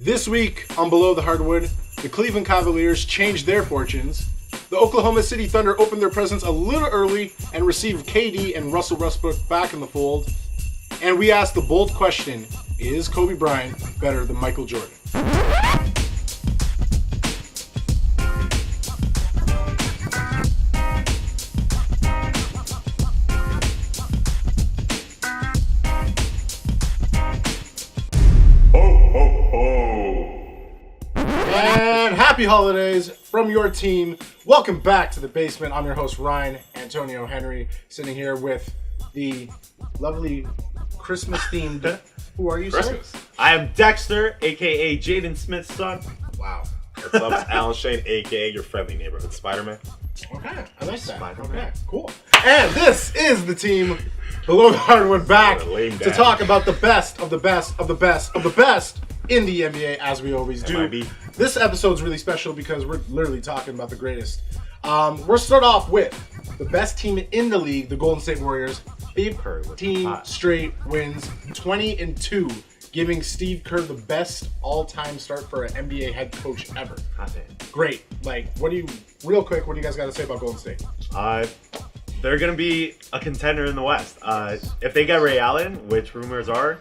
This week on Below the Hardwood, the Cleveland Cavaliers changed their fortunes. The Oklahoma City Thunder opened their presents a little early and received KD and Russell Westbrook back in the fold. And we asked the bold question, is Kobe Bryant better than Michael Jordan? And happy holidays from your team. Welcome back to the basement. I'm your host, Ryan Antonio Henry, sitting here with the lovely Christmas-themed... Who are you, Christmas. sir? I am Dexter, a.k.a. Jaden Smith's son. Wow. What's up? It's Alan Shane, a.k.a. your friendly neighborhood Spider-Man. Okay, I like that. Spider-Man. Okay, cool. And this is the team Below the Hardwood back to talk about the best of the best of the best of the best in the NBA, as we always do. MIB. This episode's really special because we're literally talking about the greatest. We'll start off with the best team in the league, the Golden State Warriors. 15 straight wins, 20-2, giving Steve Kerr the best all-time start for an NBA head coach ever. Great. Real quick, what do you guys got to say about Golden State? They're going to be a contender in the West. If they get Ray Allen, which rumors are,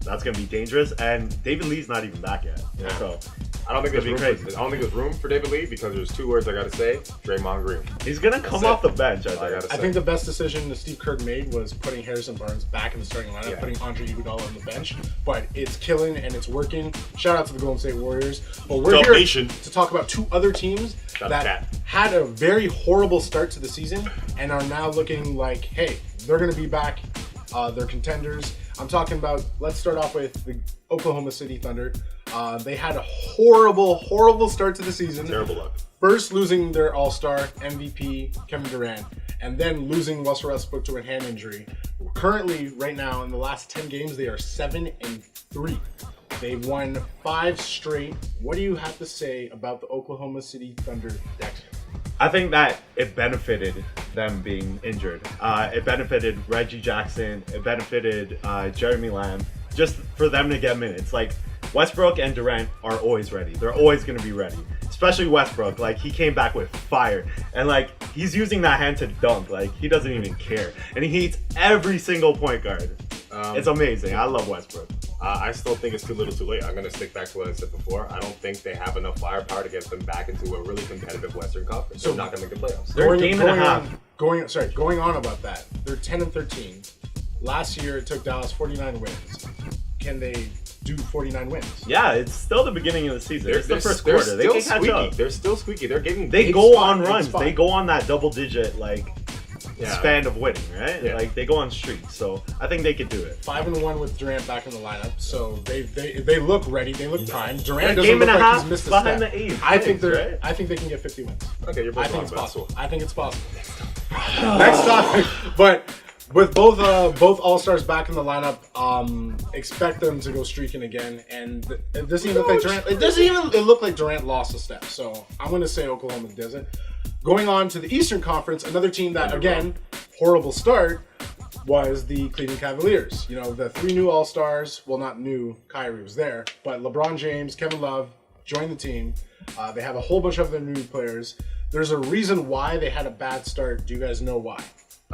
that's going to be dangerous. And David Lee's not even back yet. Yeah. So I don't think there's room for David Lee because there's two words I got to say. Draymond Green. he's going to come off the bench, I think the best decision that Steve Kerr made was putting Harrison Barnes back in the starting lineup, putting Andre Iguodala on the bench. But it's killing and it's working. Shout out to the Golden State Warriors. But we're here to talk about two other teams that had a very horrible start to the season and are now looking like, hey, they're going to be back. They're contenders. I'm talking about, let's start off with the Oklahoma City Thunder. They had a horrible start to the season. Terrible luck. First losing their all-star MVP, Kevin Durant, and then losing Russell Westbrook to a hand injury. Currently, right now, in the last 10 games, they are 7-3. They've won 5 straight. What do you have to say about the Oklahoma City Thunder, Dexter? I think that it benefited them being injured. It benefited Reggie Jackson. It benefited Jeremy Lamb. Just for them to get minutes. Like, Westbrook and Durant are always ready. They're always going to be ready. Especially Westbrook. Like, he came back with fire. And, like, he's using that hand to dunk. Like, he doesn't even care. And he hits every single point guard. It's amazing. I love Westbrook. I still think it's too little too late. I'm going to stick back to what I said before. I don't think they have enough firepower to get them back into a really competitive Western Conference. They're not going to make the playoffs. They're a game and a half. Going on about that. They're 10-13. Last year, it took Dallas 49 wins. Can they do 49 wins? Yeah, it's still the beginning of the season. It's the first quarter. They can catch up. They're still squeaky. They go on runs. They go on that double-digit, span of winning, right? Yeah. Like, they go on streaks. So I think they could do it. 5-1 with Durant back in the lineup. So they look ready. They look primed. Durant They're doesn't look like he's missed a step. behind the 8. I think they can get 50 wins. Okay, you're both wrong, but possible. cool. I think it's possible. Next topic. But with both All-Stars back in the lineup, expect them to go streaking again. And it doesn't even look like Durant. It doesn't even look like Durant lost a step. So I'm going to say Oklahoma does it. Going on to the Eastern Conference, another team that, again, horrible start, was the Cleveland Cavaliers. You know, the 3 new All-Stars, well, not new, Kyrie was there, but LeBron James, Kevin Love joined the team. They have a whole bunch of other new players. There's a reason why they had a bad start. Do you guys know why?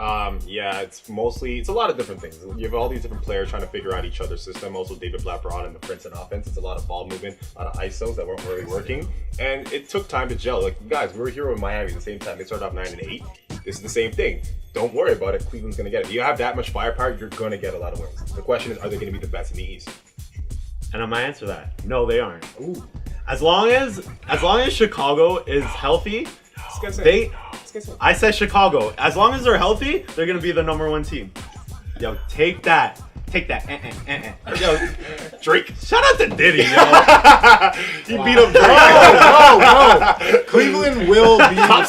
It's a lot of different things. You have all these different players trying to figure out each other's system. Also, David Blatt brought in the Princeton offense. It's a lot of ball movement, a lot of ISOs that weren't really working. And it took time to gel. Like, guys, we were here with Miami at the same time. They started off 9-8. This is the same thing. Don't worry about it. Cleveland's going to get it. If you have that much firepower, you're going to get a lot of wins. The question is, are they going to be the best in the East? And I'm going to answer that. No, they aren't. Ooh. As long as Chicago is healthy, I said Chicago. As long as they're healthy, they're going to be the #1 team. Yo, take that. Yo, Drake. Shout out to Diddy, yo. He beat up Drake. No. Cleveland will be in the top.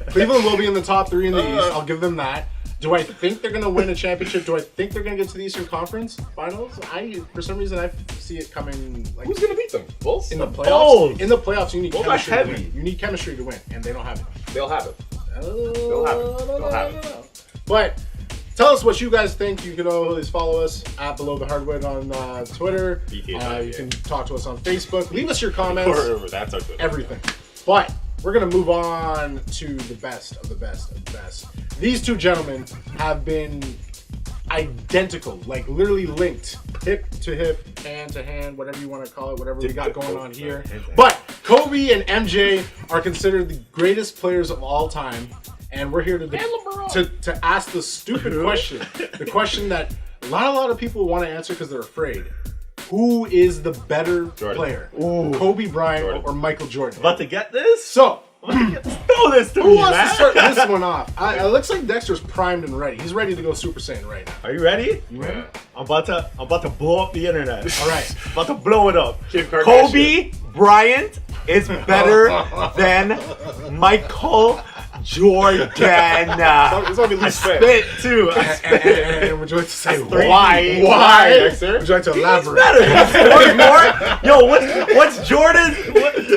Cleveland will be in the top 3 in the East. I'll give them that. Do I think they're going to win a championship? Do I think they're going to get to the Eastern Conference Finals? For some reason, I see it coming. Who's going to beat them? Bulls? In the playoffs. Bulls. In the playoffs, you need Bulls chemistry are to heavy. win. You need chemistry to win, and they don't have it. They'll have it. They'll have it. But Tell us what you guys think. You can always follow us at Below the Hardwood on Twitter. BTH, you can talk to us on Facebook. Leave us your comments. That's our Twitter. Everything. But we're going to move on to the best of the best of the best. These two gentlemen have been identical, like literally linked, hip to hip, hand to hand, whatever you want to call it, whatever we got going on here. But Kobe and MJ are considered the greatest players of all time, and we're here to ask the stupid question, the question that a lot of people want to answer because they're afraid. Who is the better player, Kobe Bryant or Michael Jordan? About to get this? So, throw this to who me, wants man. to start this one off? It looks like Dexter's primed and ready. He's ready to go Super Saiyan right now. Are you ready? Yeah. I'm about to blow up the internet. All right. About to blow it up. Kim Kardashian. Kobe Bryant is better than Michael Jordan. It's gonna be I least fit. spit too. I spit. And would you like to say Why? Why? Dexter? Would you like to He's elaborate? better. He scores more. Yo, what's Jordan?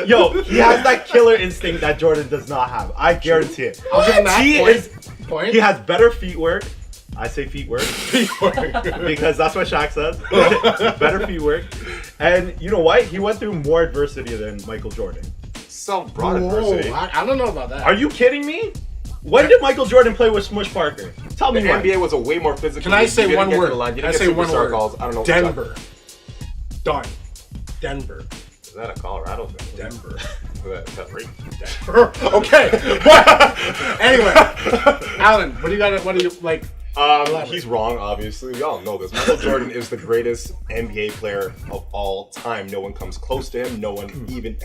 Yo, he has that killer instinct that Jordan does not have. I guarantee it. I'll give him that He point. is. Point. He has better feet work. I say feet work because that's what Shaq says. Better feet work. And you know what? He went through more adversity than Michael Jordan. Self-brought adversity. I don't know about that. Are you kidding me? When did Michael Jordan play with Smush Parker? Tell The me when. NBA was a way more physical. Can I say You didn't one get to word? the line. You Can I didn't say get one superstar word? calls. I don't know. Denver. Done. Denver. Is that a Colorado thing? Denver. Is that right? Denver. Okay. But anyway, Alan, what do you got? What do you like? He's wrong, obviously. We all know this. Michael Jordan is the greatest NBA player of all time. No one comes close to him. No one even...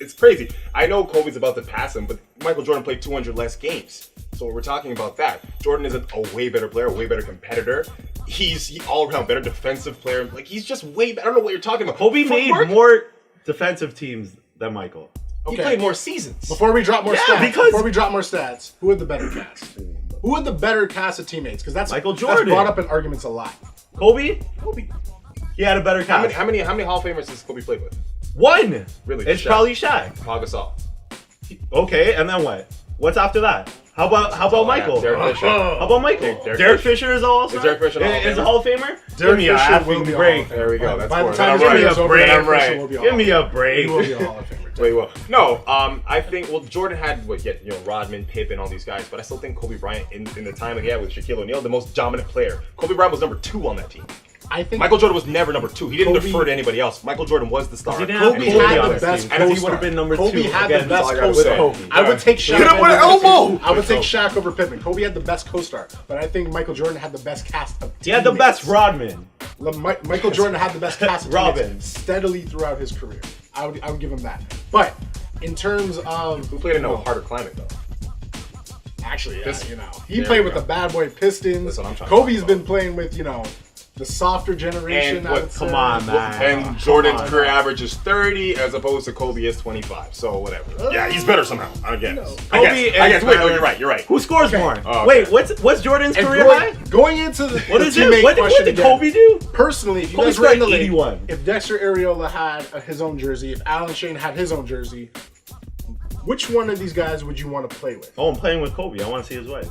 It's crazy. I know Kobe's about to pass him, but Michael Jordan played 200 less games. So we're talking about that. Jordan is a way better player, a way better competitor. He's all-around better defensive player. Like, he's just way better. I don't know what you're talking about. Kobe made Footwork? more defensive teams than Michael. He Okay. played more seasons. Before we drop more Yeah, stats, who had the better cast? Who had the better cast of teammates? Because that's Michael That's Jordan. brought up in arguments a lot. Kobe? Kobe. He had a better cast. How many Hall of Famers has Kobe played with? One. Really? It's Shaq. probably Shaq. Paul Gasol. Okay, and then what? What's after that? How about Michael? Derek Fisher. How about Michael? Derek Fisher is also. Is Derek Fisher a Hall of is a Famer? Hall of Famer? Derek Give me a Fisher will be effing a break. Hall of Famer. There we go. That's By the four. time I'm this right. video is over, Break. Derek I'm right. Fisher will be a Give Hall me of a break. He will be a Hall of Famer. Wait, well, no. I think Jordan had Rodman, Pippen, all these guys, but I still think Kobe Bryant in the time he had with Shaquille O'Neal, the most dominant player. Kobe Bryant was number 2 on that team. I think Michael Jordan was never number 2. He didn't Kobe- defer to anybody else. Michael Jordan was the star. He didn't Kobe have had on the his best team. And if he co-star. would have been number Kobe 2 had again, the that's all best I gotta say. co-star. Kobe. I would take Hit Shaq him with an over elbow! I would take Shaq over Pippen. Kobe had the best co-star, but I think Michael Jordan had the best cast of He had the teammates. best Rodman. Michael Jordan had the best cast of Robin. teammates steadily throughout his career. I would give him that. But in terms of Who played in a harder climate, though? actually, yeah, This- he there played we with go. the bad boy Pistons. That's what I'm trying to Kobe's talk been about. playing with the softer generation. And I what- would say. Come on, man. And Jordan's career average is 30 as opposed to Kobe is 25. So whatever. Yeah, he's better somehow. I guess. I Kobe guess. is Wait, no, better. you're right. Who scores more? Oh, okay. Wait, what's Jordan's And career high? going into the What the is it? teammate What question did again, Kobe do? Personally, if you Kobe guys were in the scored league, 81. if Dexter Areola had his own jersey, if Alan Shane had his own jersey, which one of these guys would you want to play with? Oh, I'm playing with Kobe. I want to see his wife.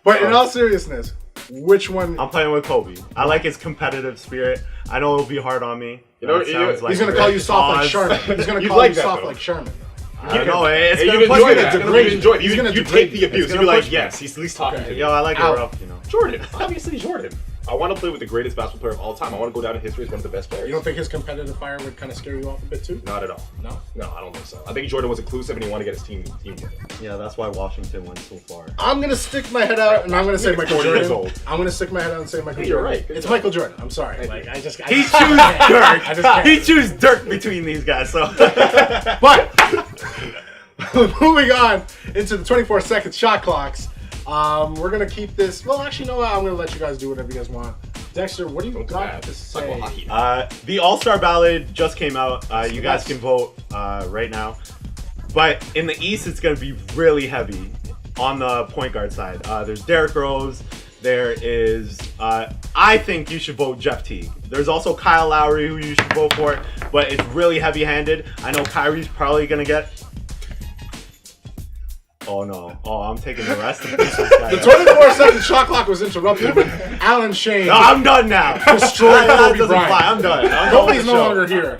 But in all seriousness, which one? I'm playing with Kobe. I like his competitive spirit. I know it'll be hard on me. You know, That sounds He's gonna call you soft like Pause. Sherman. He's gonna You'd call like you that, soft though. like Sherman. I don't know. It's Hey, gonna you'd push enjoy me. that. It's gonna You'd degrade enjoy it. you. He's gonna You degrade take the you. abuse. It's You'd be gonna like, push yes, he's at least talking to you. Yo, I like it Out. rough, you know. Jordan, obviously Jordan. I want to play with the greatest basketball player of all time. I want to go down in history as one of the best players. You don't think his competitive fire would kind of scare you off a bit too? Not at all. No. No, I don't think so. I think Jordan was inclusive and he wanted to get his team together. Yeah, that's why Washington went so far. I'm gonna stick my head out and I'm gonna say You're Michael 40 years Jordan. old. I'm gonna stick my head out and say Michael Hey, you're Jordan. right. Good It's job. Michael Jordan. I'm sorry. Thank Like you. I just He I choose I just Dirk. can't. He choose Dirk between these guys. So But moving on into the 24 second shot clocks. We're gonna keep this. Well, actually, no. I'm gonna let you guys do whatever you guys want. Dexter, what do you Don't do got that. to It's like say? hockey. the All-Star ballot just came out. You guys best. can vote right now. But in the East, it's going to be really heavy on the point guard side. There's Derrick Rose. There is, I think you should vote Jeff Teague. There's also Kyle Lowry, who you should vote for, but it's really heavy-handed. I know Kyrie's probably going to get. Oh no. Oh, I'm taking the rest of this guy. The 24-second shot clock was interrupted when Alan Shane No, I'm done now. destroyed That Kobe doesn't Bryant. fly. I'm done. I'm Kobe's going no to longer here.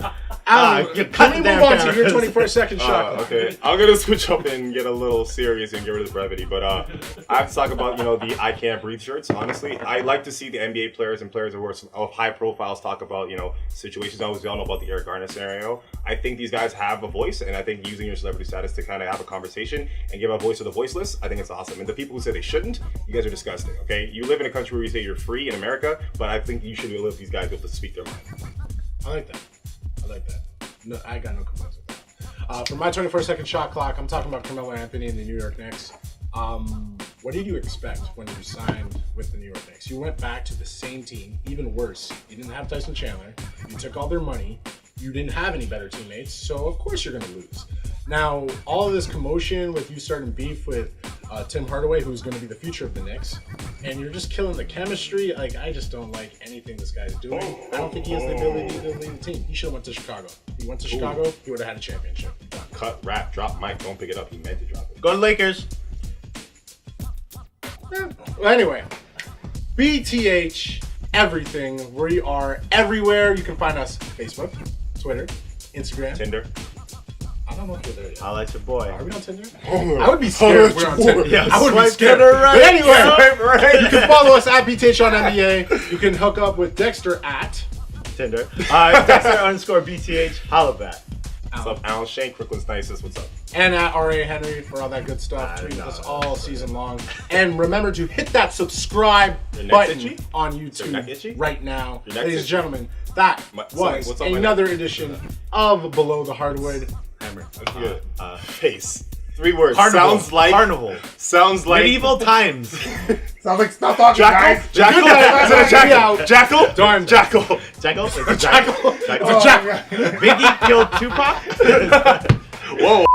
Alan, you can cut we the move damn on to your cameras. 24-second shot clock? Okay, I'm gonna switch up and get a little serious and get rid of the brevity. But I have to talk about the I can't breathe shirts. Honestly, I like to see the NBA players and players who are of high profiles talk about situations. Obviously, we all know about the Eric Garner scenario. I think these guys have a voice, and I think using your celebrity status to kind of have a conversation and give a voice to the voiceless, I think it's awesome. And the people who say they shouldn't, you guys are disgusting. Okay, you live in a country where you say you're free in America, but I think you should let these guys be able to speak their mind. I like that. I like that. No, I got no complaints with that. For my 24-second shot clock, I'm talking about Carmelo Anthony and the New York Knicks. What did you expect when you signed with the New York Knicks? You went back to the same team, even worse. You didn't have Tyson Chandler. You took all their money. You didn't have any better teammates, so of course you're going to lose. Now, all of this commotion with you starting beef with Tim Hardaway, who's going to be the future of the Knicks, and you're just killing the chemistry. Like, I just don't like anything this guy's doing. I don't think he has the ability to lead the team. He should have went to Chicago. He went to Chicago, he would have had a championship. Cut, rap, drop, mic. Don't pick it up. He meant to drop it. Go to Lakers. Well, anyway, BTH, everything. We are everywhere. You can find us Facebook, Twitter, Instagram, Tinder. I don't know if you're there yet. I'll let your boy. Are we on Tinder? I would be scared if we're on Tinder. Yeah, I would be swipe scared. to the right, But anyway, swipe right. you can follow us at BTH on NBA. You can hook up with Dexter at Tinder. Dexter_BTH. Holla back. What's up, Alan Shane? Crooklyn's nicest. What's up? and at RA Henry for all that good stuff. Tweet us all season long. And remember to hit that subscribe button itchy? on Your neck YouTube itchy? right now. Your neck Ladies and itchy? gentlemen, that What's was up, my another edition of Below the Hardwood. Hammer. That's good. Face. 3 words. Carnival. Sounds like Carnival. Sounds like Medieval times. Sounds like stop talking, Jackal. Jackal. Good night, Is it a guys. jackal? Jackal. Done. Jackal. Jackal? It's a Jackal. Jackal. It's a jackal. Biggie killed Tupac? Whoa.